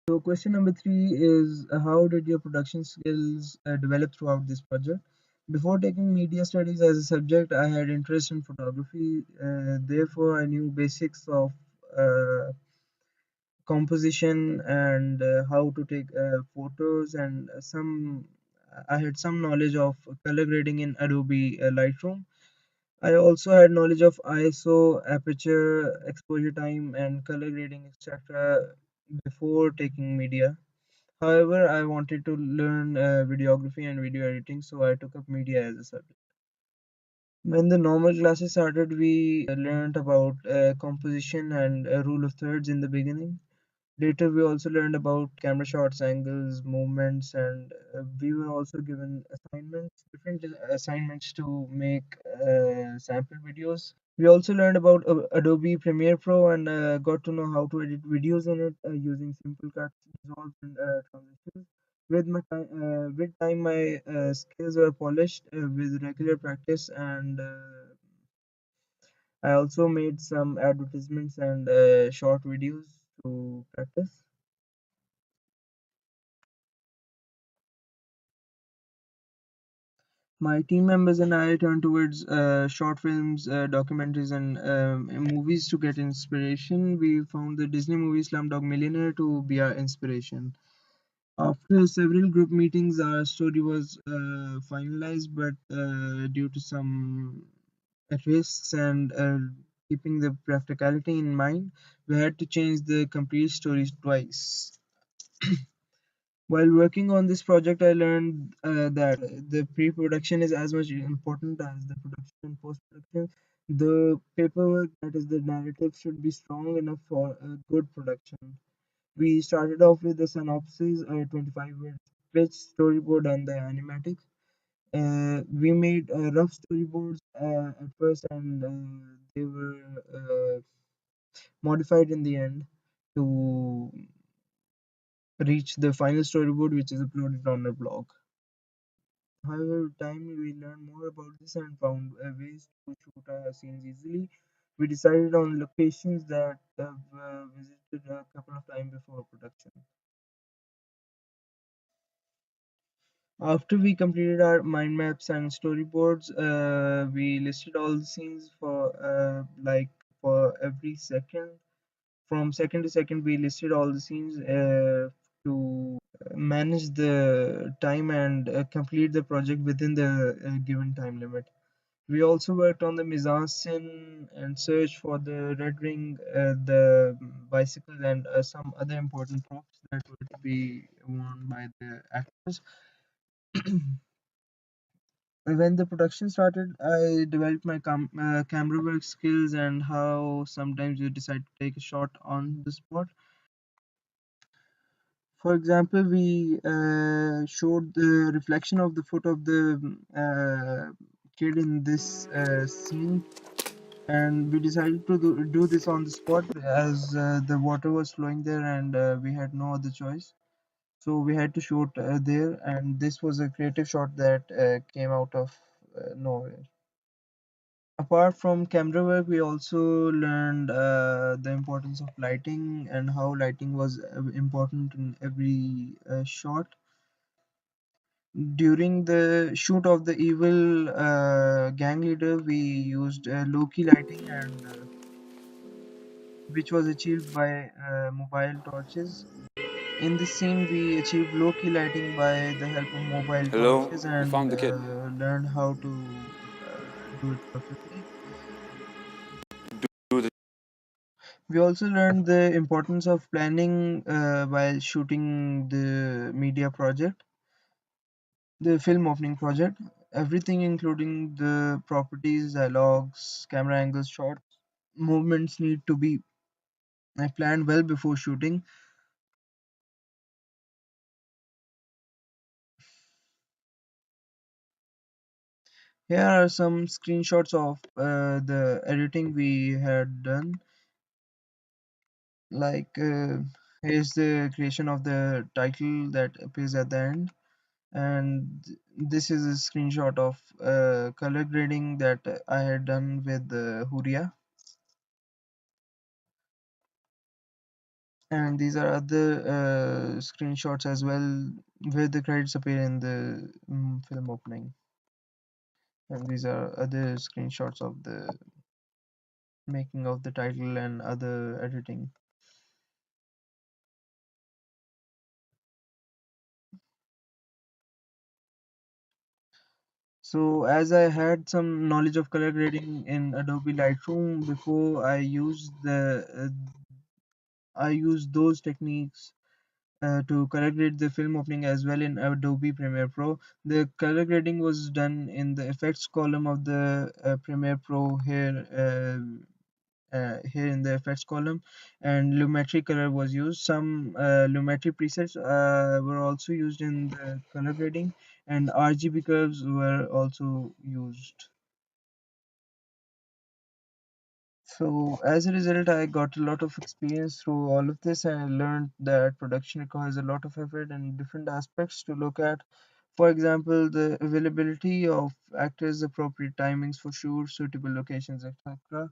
So, question number three is how did your production skills develop throughout this project? Before taking media studies as a subject, I had interest in photography. Therefore, I knew basics of uh, composition and how to take photos, and some I had some knowledge of color grading in Adobe Lightroom. I also had knowledge of ISO, aperture, exposure time, and color grading, etc. before taking media. However, I wanted to learn videography and video editing, so I took up media as a subject. When the normal classes started, we learned about composition and rule of thirds in the beginning. Later, we also learned about camera shots, angles, movements, and we were also given assignments, different assignments to make sample videos. We also learned about Adobe Premiere Pro and got to know how to edit videos in it using simple cuts, dissolves, and transitions. With time, my skills were polished with regular practice, and I also made some advertisements and short videos to practice. My team members and I turned towards short films, documentaries, and movies to get inspiration. We found the Disney movie Slumdog Millionaire to be our inspiration. After several group meetings, our story was finalized, but due to some risks and keeping the practicality in mind, we had to change the complete story twice. While working on this project, I learned that the pre-production is as much important as the production and post-production. The paperwork, that is the narrative, should be strong enough for a good production. We started off with a synopsis, a 25-word pitch, storyboard, and the animatic. We made rough storyboards at first, and they were modified in the end to reach the final storyboard, which is uploaded on our blog. However, with time we learned more about this and found ways to shoot our scenes easily. We decided on locations that have visited a couple of times before production. After we completed our mind maps and storyboards, we listed all the scenes for for every second. From second to second, we listed all the scenes to manage the time and complete the project within the given time limit. We also worked on the mise-en-scène and search for the red ring, the bicycle, and some other important props that were to be worn by the actors. When the production started, I developed my camera work skills and how sometimes you decide to take a shot on the spot. For example, we showed the reflection of the foot of the kid in this scene, and we decided to do this on the spot as the water was flowing there and we had no other choice. So we had to shoot there, and this was a creative shot that came out of nowhere. Apart from camera work, we also learned the importance of lighting and how lighting was important in every shot. During the shoot of the evil gang leader, we used low-key lighting, and which was achieved by mobile torches. In this scene, we achieved low-key lighting by the help of mobile Hello, torches we and found the kid. learned how to do it perfectly. Do the We also learned the importance of planning while shooting the media project, the film opening project. Everything, including the properties, dialogues, camera angles, shots, movements, need to be planned well before shooting. Here are some screenshots of the editing we had done. Like, here's the creation of the title that appears at the end, and this is a screenshot of color grading that I had done with Huria. And these are other screenshots as well where the credits appear in the film opening. And these are other screenshots of the making of the title and other editing. So as I had some knowledge of color grading in Adobe Lightroom before, I used those techniques to color grade the film opening as well in Adobe Premiere Pro. The color grading was done in the effects column of the Premiere Pro here in the effects column, and Lumetri color was used. Some Lumetri presets were also used in the color grading, and RGB curves were also used. So as a result, I got a lot of experience through all of this, and I learned that production requires a lot of effort and different aspects to look at. For example, the availability of actors, appropriate timings for shoots, suitable locations, etc.